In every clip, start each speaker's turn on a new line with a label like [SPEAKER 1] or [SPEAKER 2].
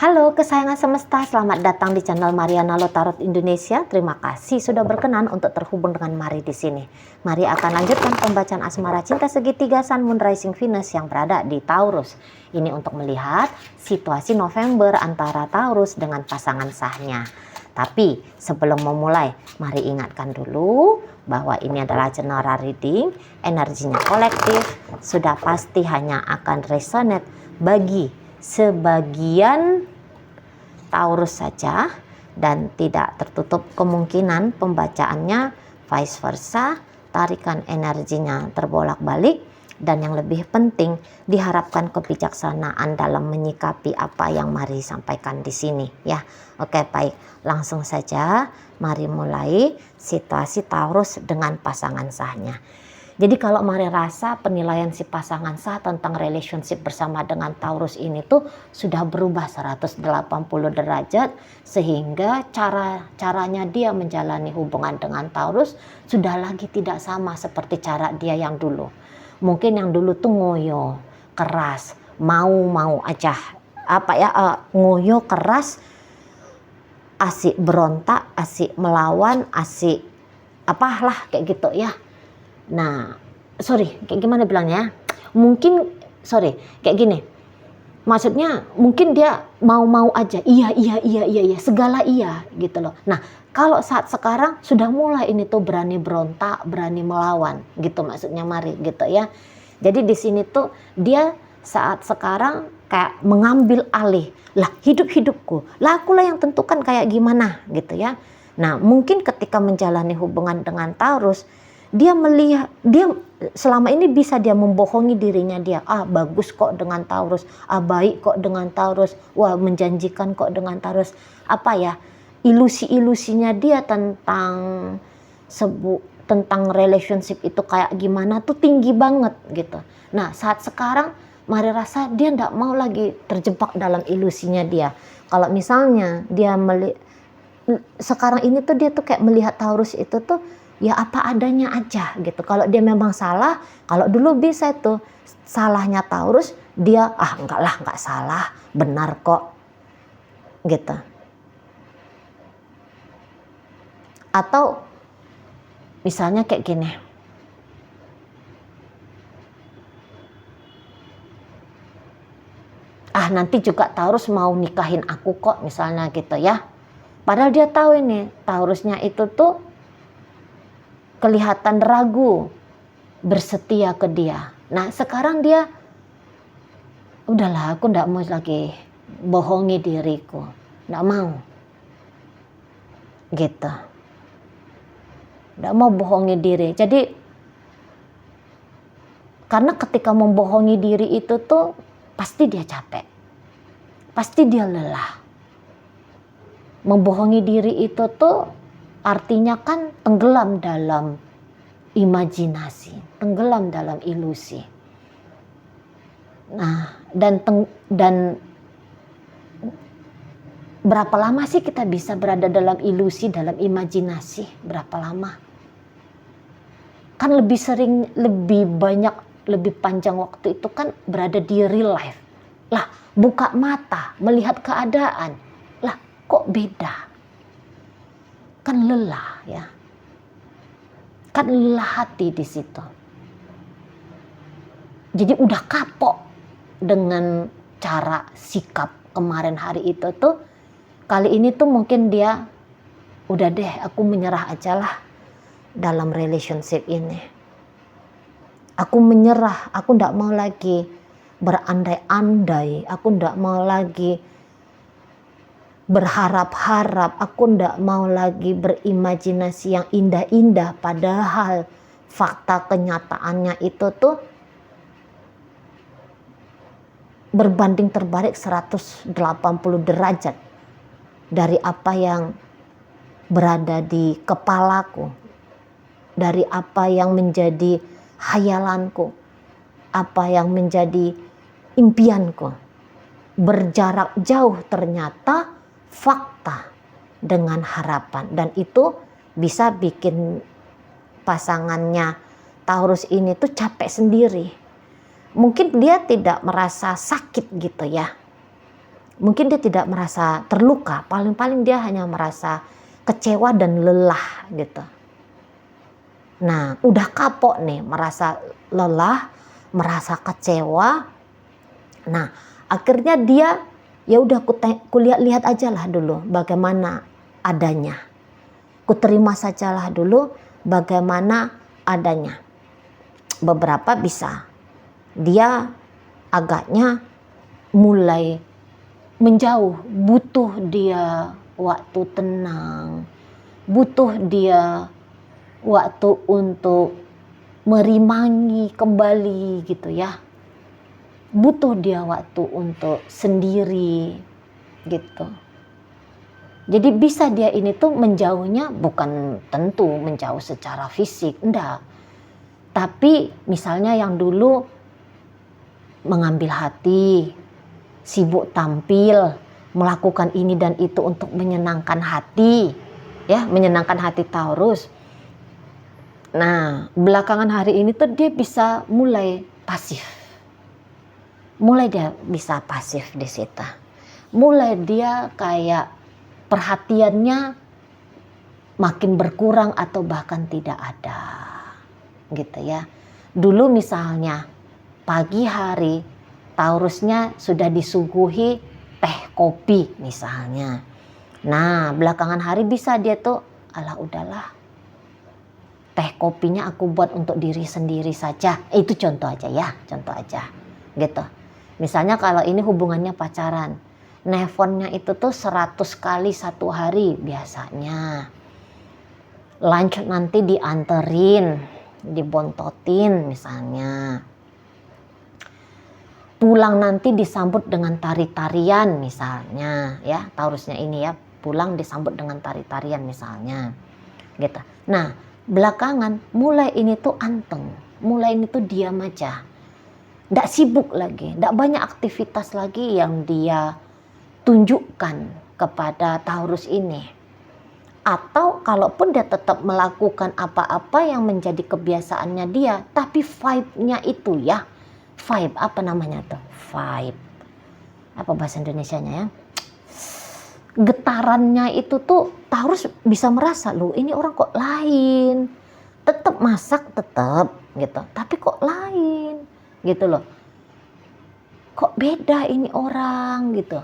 [SPEAKER 1] Halo kesayangan semesta, selamat datang di channel Mariana Lo Tarot Indonesia. Terima kasih sudah berkenan untuk terhubung dengan Mari di sini. Mari akan lanjutkan pembacaan asmara cinta segitiga Sun Moon Rising Venus yang berada di Taurus. Ini untuk melihat situasi November antara Taurus dengan pasangan sahnya. Tapi sebelum memulai, mari ingatkan dulu bahwa ini adalah general reading, energinya kolektif, sudah pasti hanya akan resonate bagi sebagian Taurus saja dan tidak tertutup kemungkinan pembacaannya vice versa, tarikan energinya terbolak-balik, dan yang lebih penting diharapkan kebijaksanaan dalam menyikapi apa yang Mari sampaikan di sini ya. Oke, baik, langsung saja mari mulai situasi Taurus dengan pasangan sahnya. Jadi kalau Mari rasa penilaian si pasangan sah tentang relationship bersama dengan Taurus ini tuh sudah berubah 180 derajat, sehingga caranya dia menjalani hubungan dengan Taurus sudah lagi tidak sama seperti cara dia yang dulu. Mungkin yang dulu tuh ngoyo, keras, mau aja, ngoyo, keras, asik berontak, asik melawan, asik apalah kayak gitu ya. Nah, kayak gimana bilangnya? Kayak gini. Maksudnya mungkin dia mau aja, iya, segala iya gitu loh. Nah, kalau saat sekarang sudah mulai ini tuh berani berontak, berani melawan gitu maksudnya Mari gitu ya. Jadi di sini tuh dia saat sekarang kayak mengambil alih. Lah, hidupku. Lah akulah yang tentukan kayak gimana gitu ya. Nah, mungkin ketika menjalani hubungan dengan Taurus, dia melihat, dia selama ini bisa dia membohongi dirinya dia, bagus kok dengan Taurus, baik kok dengan Taurus, wah menjanjikan kok dengan Taurus, ilusi-ilusinya dia tentang relationship itu kayak gimana tuh tinggi banget gitu. Nah, saat sekarang Mari rasa dia nggak mau lagi terjebak dalam ilusinya dia. Kalau misalnya dia sekarang ini tuh dia tuh kayak melihat Taurus itu tuh ya apa adanya aja gitu. Kalau dia memang salah, kalau dulu bisa tuh salahnya Taurus, dia enggak salah, benar kok gitu. Atau misalnya kayak gini, nanti juga Taurus mau nikahin aku kok misalnya gitu ya. Padahal dia tahu ini Taurusnya itu tuh kelihatan ragu bersetia ke dia. Nah, sekarang dia udahlah, aku nggak mau lagi bohongi diriku, nggak mau gitu, nggak mau bohongi diri. Jadi karena ketika membohongi diri itu tuh pasti dia capek, pasti dia lelah. Membohongi diri itu tuh artinya kan tenggelam dalam imajinasi, tenggelam dalam ilusi. Nah, dan berapa lama sih kita bisa berada dalam ilusi, dalam imajinasi? Berapa lama? Kan lebih sering, lebih banyak, lebih panjang waktu itu kan berada di real life. Lah, buka mata, melihat keadaan. Lah, kok beda? Kan lelah ya, kan lelah hati di situ. Jadi udah kapok dengan cara sikap kemarin hari itu tuh. Kali ini tuh mungkin dia udah deh, aku menyerah aja lah dalam relationship ini. Aku menyerah, aku ndak mau lagi berandai-andai, aku ndak mau lagi berharap-harap, aku ndak mau lagi berimajinasi yang indah-indah, padahal fakta kenyataannya itu tuh berbanding terbalik 180 derajat dari apa yang berada di kepalaku, dari apa yang menjadi hayalanku, apa yang menjadi impianku. Berjarak jauh ternyata fakta dengan harapan, dan itu bisa bikin pasangannya Taurus ini tuh capek sendiri. Mungkin dia tidak merasa sakit gitu ya, Mungkin dia tidak merasa terluka, paling-paling dia hanya merasa kecewa dan lelah gitu. Nah, udah kapok nih, merasa lelah, merasa kecewa. Nah, akhirnya dia ya udah kulihat aja lah dulu bagaimana adanya. Kuterima sajalah dulu bagaimana adanya. Beberapa bisa. Dia agaknya mulai menjauh, butuh dia waktu tenang, butuh dia waktu untuk merimangi kembali gitu ya. Butuh dia waktu untuk sendiri gitu. Jadi bisa dia ini tuh menjauhnya bukan tentu menjauh secara fisik, enggak. Tapi misalnya yang dulu mengambil hati, sibuk tampil, melakukan ini dan itu untuk menyenangkan hati, ya, menyenangkan hati Taurus. Nah, belakangan hari ini tuh dia bisa mulai pasif. Mulai dia bisa pasif di situ. Mulai dia kayak perhatiannya makin berkurang atau bahkan tidak ada. Gitu ya. Dulu misalnya pagi hari Taurusnya sudah disuguhi teh kopi misalnya. Nah, belakangan hari bisa dia tuh alah udahlah. Teh kopinya aku buat untuk diri sendiri saja. Itu contoh aja ya, contoh aja. Gitu. Misalnya kalau ini hubungannya pacaran. Nelfonnya itu tuh 100 kali satu hari biasanya. Lunch nanti dianterin, dibontotin misalnya. Pulang nanti disambut dengan tari-tarian misalnya ya, Taurusnya ini ya, pulang disambut dengan tari-tarian misalnya gitu. Nah, belakangan mulai ini tuh anteng, mulai ini tuh diam aja, nggak sibuk lagi, nggak banyak aktivitas lagi yang dia tunjukkan kepada Taurus ini. Atau kalaupun dia tetap melakukan apa-apa yang menjadi kebiasaannya dia, tapi vibe-nya itu ya, vibe apa namanya tuh? Vibe. Apa bahasa Indonesianya ya? Getarannya itu tuh Taurus bisa merasa loh, ini orang kok lain. Tetap masak tetap gitu, tapi kok lain gitu loh. Kok beda ini orang gitu.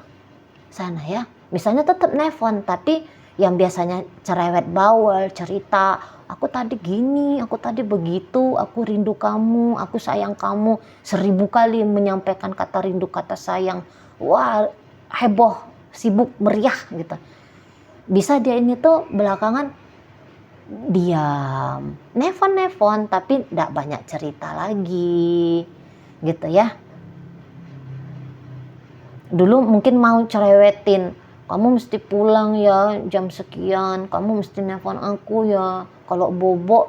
[SPEAKER 1] Sana ya. Misalnya tetap nelfon, tapi yang biasanya cerewet bawel, cerita, aku tadi gini, aku tadi begitu, aku rindu kamu, aku sayang kamu, 1000 kali menyampaikan kata rindu, kata sayang. Wah, heboh, sibuk, meriah gitu. Bisa dia ini tuh belakangan diam, nelfon tapi tidak banyak cerita lagi gitu ya. Dulu mungkin mau cerewetin, kamu mesti pulang ya jam sekian, kamu mesti nelfon aku ya, kalau bobo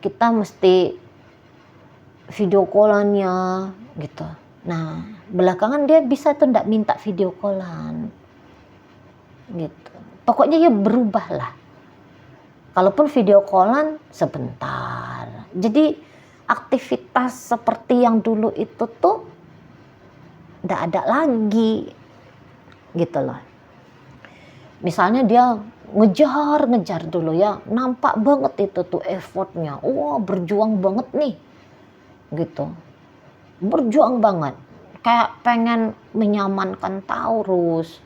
[SPEAKER 1] kita mesti video callan ya gitu. Nah, belakangan dia bisa tuh ndak minta video callan gitu. Pokoknya ya berubah lah. Kalaupun video callan sebentar. Jadi aktivitas seperti yang dulu itu tuh ndak ada lagi gitu loh. Misalnya dia ngejar dulu ya, nampak banget itu tuh effortnya, wah berjuang banget nih gitu, berjuang banget, kayak pengen menyamankan Taurus,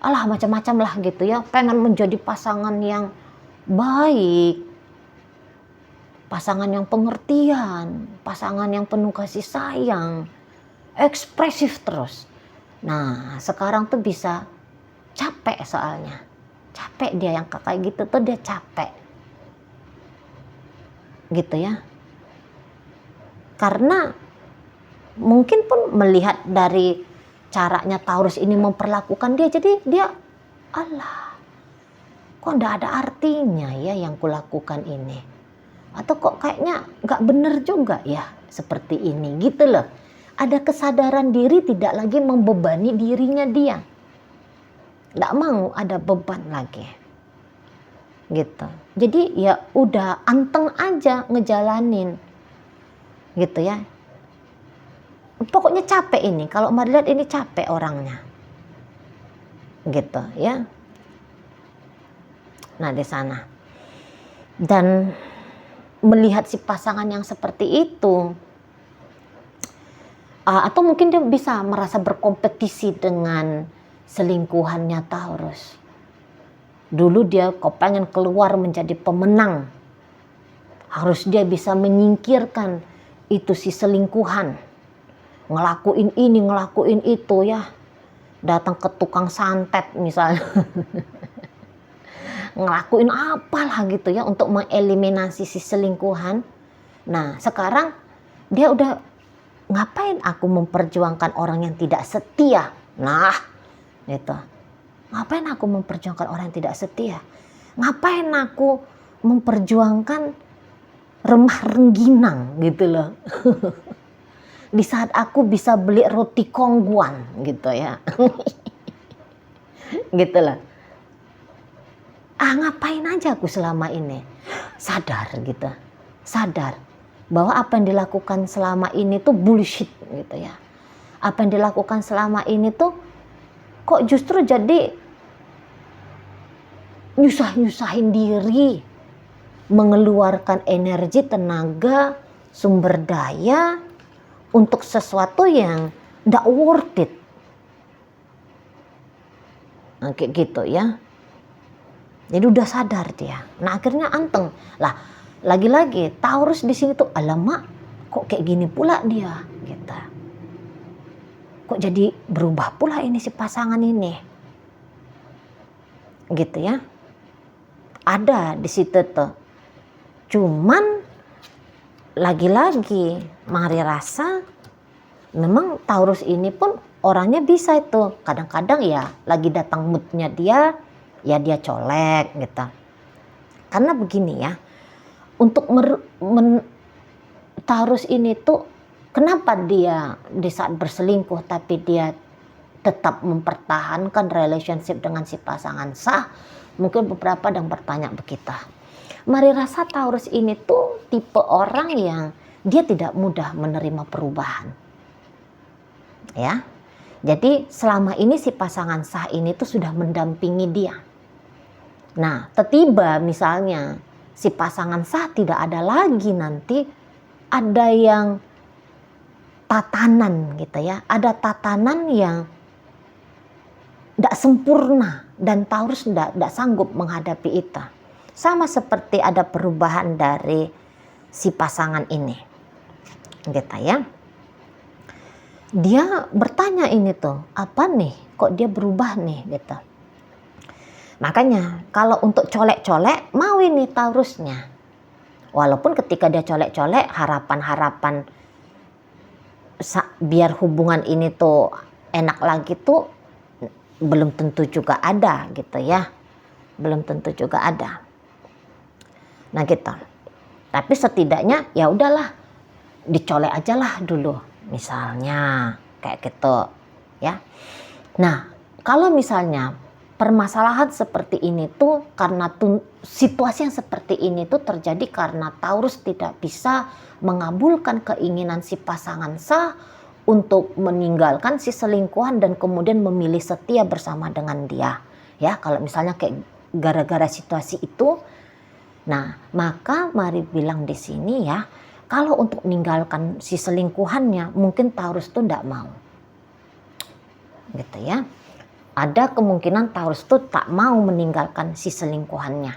[SPEAKER 1] alah macam-macam lah gitu ya, pengen menjadi pasangan yang baik, pasangan yang pengertian, pasangan yang penuh kasih sayang, ekspresif terus. Nah, sekarang tuh bisa capek soalnya. Capek dia yang kayak gitu tuh, dia capek. Gitu ya. Karena mungkin pun melihat dari caranya Taurus ini memperlakukan dia, jadi dia alah, kok enggak ada artinya ya yang kulakukan ini. Atau kok kayaknya enggak bener juga ya seperti ini gitu loh. Ada kesadaran diri, tidak lagi membebani dirinya dia. Nggak mau ada beban lagi gitu. Jadi ya udah anteng aja ngejalanin gitu ya. Pokoknya capek ini, kalau Mari lihat ini capek orangnya gitu ya. Nah di sana, dan melihat si pasangan yang seperti itu, atau mungkin dia bisa merasa berkompetisi dengan selingkuhannya Taurus. Dulu dia kok pengen keluar menjadi pemenang, harus dia bisa menyingkirkan itu si selingkuhan, ngelakuin ini ngelakuin itu ya, datang ke tukang santet misalnya ngelakuin apalah gitu ya untuk mengeliminasi si selingkuhan. Nah sekarang dia udah, ngapain aku memperjuangkan orang yang tidak setia? Nah gitu, ngapain aku memperjuangkan orang yang tidak setia? Ngapain aku memperjuangkan remah rengginang gitu loh di saat aku bisa beli roti kongguan gitu ya gitu loh. Ngapain aja aku selama ini? Sadar gitu, sadar bahwa apa yang dilakukan selama ini tuh bullshit gitu ya. Apa yang dilakukan selama ini tuh kok justru jadi nyusahin diri, mengeluarkan energi, tenaga, sumber daya untuk sesuatu yang nggak worth it. Nah, kayak gitu ya. Jadi udah sadar dia. Nah akhirnya anteng lah. Lagi-lagi Taurus di sini tuh, alamak kok kayak gini pula dia gitu. Kok jadi berubah pula ini si pasangan ini gitu ya. Ada di situ tuh. Cuman lagi-lagi Mari rasa memang Taurus ini pun orangnya bisa itu kadang-kadang ya lagi datang moodnya dia, ya dia colek gitu. Karena begini ya, untuk Taurus ini tuh kenapa dia di saat berselingkuh tapi dia tetap mempertahankan relationship dengan si pasangan sah? Mungkin beberapa yang bertanya begitu. Mari rasa Taurus ini tuh tipe orang yang dia tidak mudah menerima perubahan. Ya. Jadi selama ini si pasangan sah ini tuh sudah mendampingi dia. Nah, tiba misalnya si pasangan sah tidak ada lagi, nanti ada yang tatanan gitu ya. Ada tatanan yang tidak sempurna dan Taurus tidak sanggup menghadapi itu. Sama seperti ada perubahan dari si pasangan ini. Gitu ya. Dia bertanya ini tuh, apa nih? Kok dia berubah nih gitu. Makanya kalau untuk colek-colek mau ini Taurusnya. Walaupun ketika dia colek-colek harapan-harapan biar hubungan ini tuh enak lagi tuh belum tentu juga ada gitu ya. Belum tentu juga ada. Nah gitu. Tapi setidaknya ya udahlah dicolek aja lah dulu. Misalnya kayak gitu ya. Nah kalau misalnya permasalahan seperti ini tuh karena situasi yang seperti ini tuh terjadi karena Taurus tidak bisa mengabulkan keinginan si pasangan sah untuk meninggalkan si selingkuhan dan kemudian memilih setia bersama dengan dia. Ya, kalau misalnya kayak gara-gara situasi itu, nah maka Mari bilang di sini ya, kalau untuk meninggalkan si selingkuhannya mungkin Taurus tuh tidak mau. Gitu ya. Ada kemungkinan Taurus tuh tak mau meninggalkan si selingkuhannya.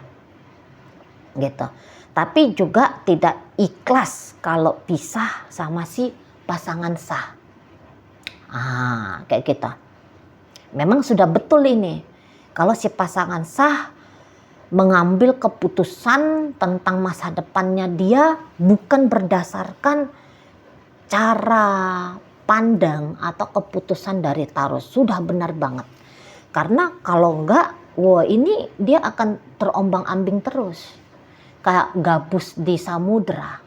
[SPEAKER 1] Gitu. Tapi juga tidak ikhlas kalau pisah sama si pasangan sah. Kayak gitu. Memang sudah betul ini. Kalau si pasangan sah mengambil keputusan tentang masa depannya dia bukan berdasarkan cara pandang atau keputusan dari Taurus. Sudah benar banget. Karena kalau enggak, wah ini dia akan terombang-ambing terus. Kayak gabus di samudra.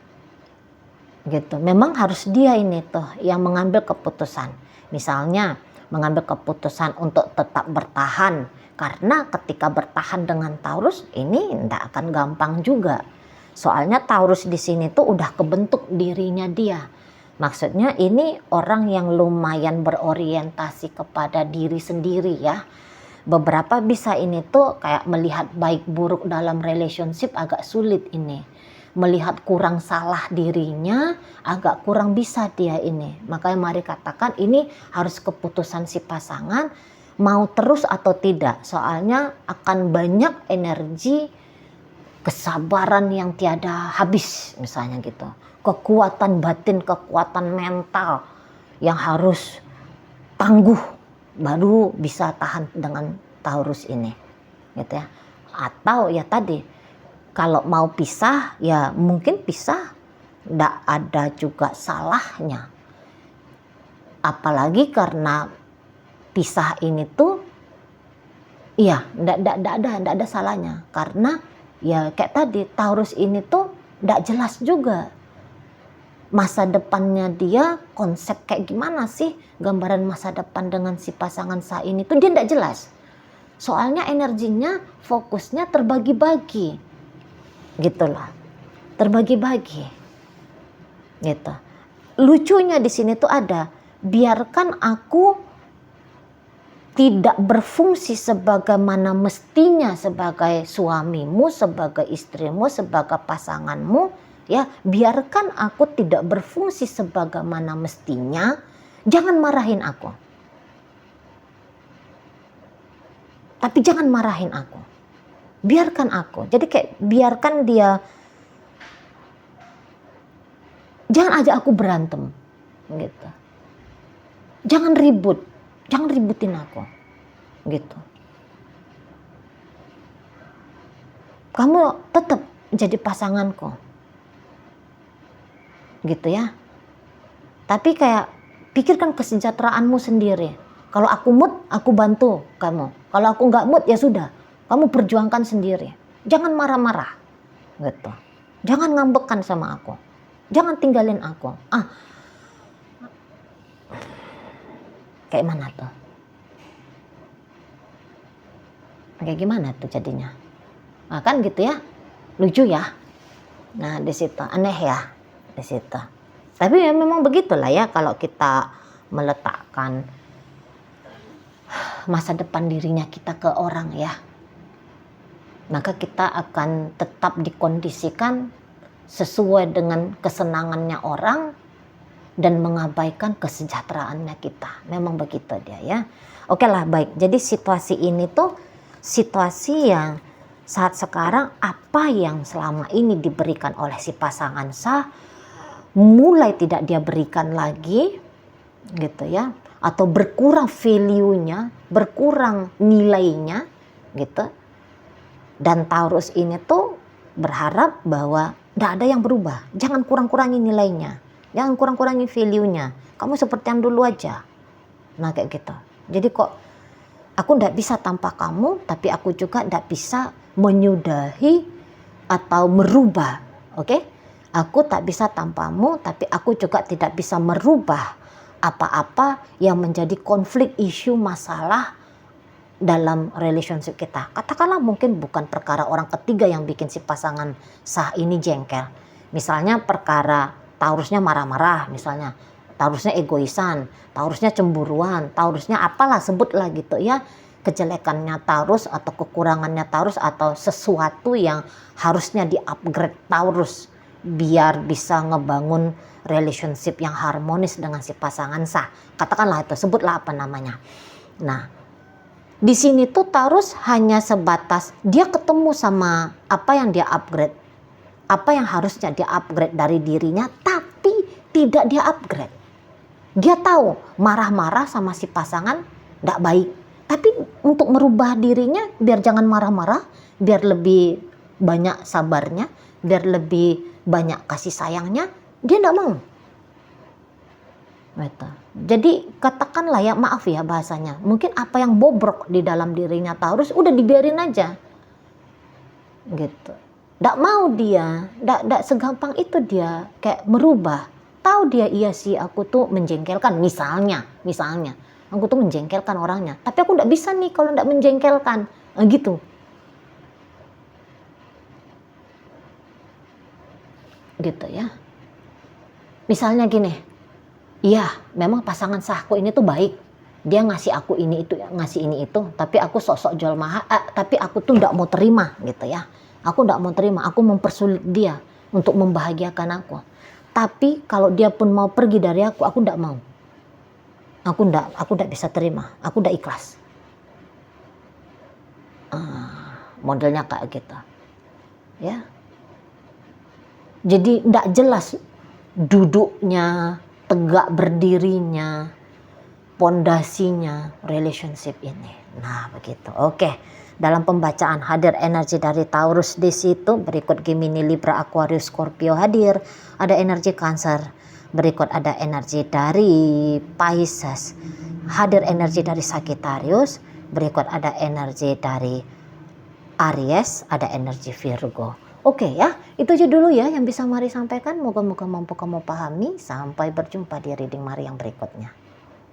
[SPEAKER 1] Gitu. Memang harus dia ini tuh yang mengambil keputusan. Misalnya mengambil keputusan untuk tetap bertahan. Karena ketika bertahan dengan Taurus ini enggak akan gampang juga. Soalnya Taurus di sini tuh udah kebentuk dirinya dia. Maksudnya ini orang yang lumayan berorientasi kepada diri sendiri ya. Beberapa bisa ini tuh kayak melihat baik buruk dalam relationship agak sulit ini. Melihat kurang salah dirinya agak kurang bisa dia ini. Makanya mari katakan ini harus keputusan si pasangan mau terus atau tidak. Soalnya akan banyak energi, kesabaran yang tiada habis misalnya gitu. Kekuatan batin, kekuatan mental yang harus tangguh baru bisa tahan dengan Taurus ini gitu ya. Atau ya tadi kalau mau pisah ya mungkin pisah, nggak ada juga salahnya, apalagi karena pisah ini tuh iya nggak ada salahnya, karena ya kayak tadi Taurus ini tuh nggak jelas juga masa depannya dia, konsep kayak gimana sih gambaran masa depan dengan si pasangan sah ini tuh dia tidak jelas. Soalnya energinya, fokusnya terbagi-bagi, gitulah, terbagi-bagi, gitu. Lucunya di sini tuh ada, biarkan aku tidak berfungsi sebagaimana mestinya sebagai suamimu, sebagai istrimu, sebagai pasanganmu. Ya, biarkan aku tidak berfungsi sebagaimana mestinya, jangan marahin aku. Tapi jangan marahin aku. Biarkan aku. Jadi kayak biarkan dia, jangan ajak aku berantem gitu. Jangan ribut, jangan ributin aku. Gitu. Kamu tetap jadi pasanganku. Gitu ya. Tapi kayak pikirkan kesejahteraanmu sendiri. Kalau aku mood, aku bantu kamu. Kalau aku nggak mood, ya sudah, kamu perjuangkan sendiri. Jangan marah-marah, gitu. Jangan ngambekan sama aku. Jangan tinggalin aku. Kayak mana tuh? Kayak gimana tuh jadinya? Nah, kan gitu ya, lucu ya. Nah di situ aneh ya. Di situ. Tapi ya memang begitulah ya kalau kita meletakkan masa depan dirinya kita ke orang ya. Maka kita akan tetap dikondisikan sesuai dengan kesenangannya orang dan mengabaikan kesejahteraannya kita. Memang begitu dia ya. Oke lah, baik. Jadi situasi ini tuh situasi yang saat sekarang apa yang selama ini diberikan oleh si pasangan sah mulai tidak dia berikan lagi gitu ya, atau berkurang value-nya, berkurang nilainya gitu. Dan Taurus ini tuh berharap bahwa tidak ada yang berubah, jangan kurang-kurangi nilainya, jangan kurang-kurangi value-nya, kamu seperti yang dulu aja. Nah kayak gitu. Jadi kok aku tidak bisa tanpa kamu, tapi aku juga tidak bisa menyudahi atau merubah, oke? Aku tak bisa tanpamu, tapi aku juga tidak bisa merubah apa-apa yang menjadi konflik, isu, masalah dalam relationship kita. Katakanlah mungkin bukan perkara orang ketiga yang bikin si pasangan sah ini jengkel. Misalnya perkara Taurusnya marah-marah, misalnya Taurusnya egoisan, Taurusnya cemburuan, Taurusnya apalah sebutlah gitu ya. Kejelekannya Taurus atau kekurangannya Taurus atau sesuatu yang harusnya di-upgrade Taurus biar bisa ngebangun relationship yang harmonis dengan si pasangan sah. Katakanlah itu, sebutlah apa namanya. Nah, di sini tuh Taurus hanya sebatas dia ketemu sama apa yang dia upgrade, apa yang harusnya dia upgrade dari dirinya, tapi tidak dia upgrade. Dia tahu marah-marah sama si pasangan tidak baik, tapi untuk merubah dirinya biar jangan marah-marah, biar lebih banyak sabarnya, biar lebih banyak kasih sayangnya, dia tidak mau. Gitu. Jadi katakanlah ya, maaf ya bahasanya, mungkin apa yang bobrok di dalam dirinya Taurus udah dibiarin aja. Gitu. Tidak mau dia, tidak segampang itu dia kayak merubah. Tahu dia iya sih aku tuh menjengkelkan, misalnya aku tuh menjengkelkan orangnya, tapi aku tidak bisa nih kalau tidak menjengkelkan, gitu. Gitu ya. Misalnya gini, iya memang pasangan sahku ini tuh baik, Dia ngasih aku ini itu, ngasih ini itu, tapi aku sok-sok jual mahal, tapi aku tuh nggak mau terima gitu ya. Aku nggak mau terima, aku mempersulit dia untuk membahagiakan aku. Tapi kalau dia pun mau pergi dari aku nggak mau. Aku nggak bisa terima, aku nggak ikhlas. Modelnya kayak gitu, ya. Jadi nggak jelas duduknya, tegak berdirinya, pondasinya relationship ini. Nah begitu. Oke. Dalam pembacaan hadir energi dari Taurus di situ, berikut Gemini, Libra, Aquarius, Scorpio hadir, ada energi Cancer, berikut ada energi dari Pisces, hadir energi dari Sagittarius, berikut ada energi dari Aries, ada energi Virgo. Oke ya, itu aja dulu ya yang bisa Mari sampaikan. Moga-moga mampu kamu pahami. Sampai berjumpa di reading Mari yang berikutnya.